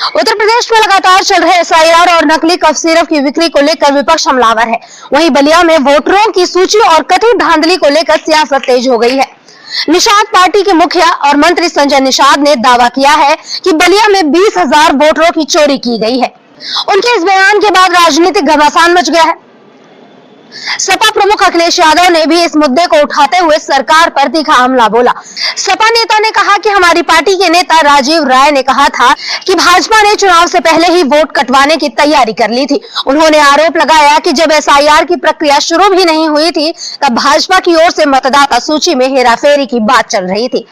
उत्तर प्रदेश में लगातार चल रहे एसआईआर और नकली कफ सिरप की बिक्री को लेकर विपक्ष हमलावर है। वहीं बलिया में वोटरों की सूची और कथित धांधली को लेकर सियासत तेज हो गई है। निषाद पार्टी के मुखिया और मंत्री संजय निषाद ने दावा किया है कि बलिया में 20,000 वोटरों की चोरी की गई है। उनके इस बयान के बाद राजनीतिक घमासान मच गया है। सपा प्रमुख अखिलेश यादव ने भी इस मुद्दे को उठाते हुए सरकार पर तीखा हमला बोला। सपा नेता ने कहा कि हमारी पार्टी के नेता राजीव राय ने कहा था कि भाजपा ने चुनाव से पहले ही वोट कटवाने की तैयारी कर ली थी। उन्होंने आरोप लगाया कि जब एसआईआर की प्रक्रिया शुरू भी नहीं हुई थी तब भाजपा की ओर से मतदाता सूची में हेराफेरी की बात चल रही थी।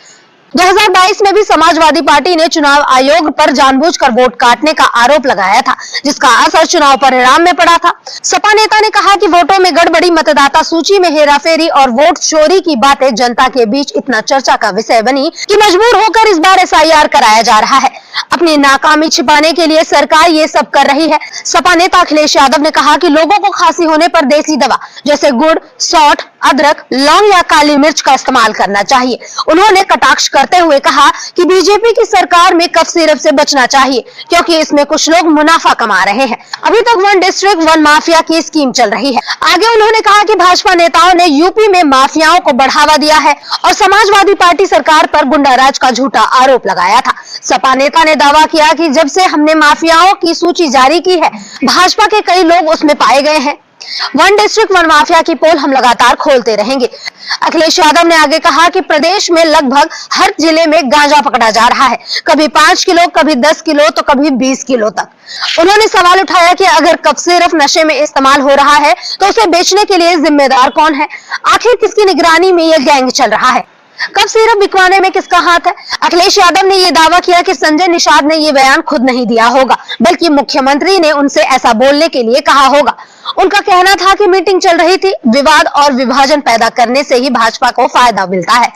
2022 में भी समाजवादी पार्टी ने चुनाव आयोग पर जानबूझकर वोट काटने का आरोप लगाया था, जिसका असर चुनाव परिणाम में पड़ा था। सपा नेता ने कहा कि वोटों में गड़बड़ी, मतदाता सूची में हेराफेरी और वोट चोरी की बातें जनता के बीच इतना चर्चा का विषय बनी कि मजबूर होकर इस बार एसआईआर कराया जा रहा है। अपनी नाकामी छिपाने के लिए सरकार ये सब कर रही है। सपा नेता अखिलेश यादव ने कहा कि लोगों को खांसी होने पर देसी दवा जैसे गुड़, सौंठ, अदरक, लौंग या काली मिर्च का इस्तेमाल करना चाहिए। उन्होंने कटाक्ष करते हुए कहा कि बीजेपी की सरकार में कफ सिरप से बचना चाहिए, क्योंकि इसमें कुछ लोग मुनाफा कमा रहे हैं। अभी तक वन डिस्ट्रिक्ट वन माफिया की स्कीम चल रही है। आगे उन्होंने कहा कि भाजपा नेताओं ने यूपी में माफियाओं को बढ़ावा दिया है और समाजवादी पार्टी सरकार पर गुंडाराज का झूठा आरोप लगाया था। सपा नेता ने दावा किया कि जब से हमने माफियाओं की सूची जारी की है, भाजपा के कई लोग उसमें पाए गए हैं। वन डिस्ट्रिक्ट वन माफिया की पोल हम लगातार खोलते रहेंगे। अखिलेश यादव ने आगे कहा कि प्रदेश में लगभग हर जिले में गांजा पकड़ा जा रहा है, कभी 5 किलो, कभी 10 किलो तो कभी 20 किलो तक। उन्होंने सवाल उठाया कि अगर कफ सिरप नशे में इस्तेमाल हो रहा है तो उसे बेचने के लिए जिम्मेदार कौन है? आखिर किसकी निगरानी में यह गैंग चल रहा है? कफ सिरप बिकवाने में किसका हाथ है? अखिलेश यादव ने यह दावा किया कि संजय निषाद ने ये बयान खुद नहीं दिया होगा, बल्कि मुख्यमंत्री ने उनसे ऐसा बोलने के लिए कहा होगा। उनका कहना था कि मीटिंग चल रही थी, विवाद और विभाजन पैदा करने से ही भाजपा को फायदा मिलता है।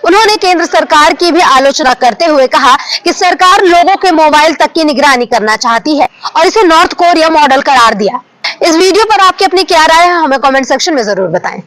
उन्होंने केंद्र सरकार की भी आलोचना करते हुए कहा कि सरकार लोगों के मोबाइल तक की निगरानी करना चाहती है और इसे नॉर्थ कोरिया मॉडल करार दिया। इस वीडियो पर आपकी अपनी क्या राय है, हमें कमेंट सेक्शन में जरूर बताएं।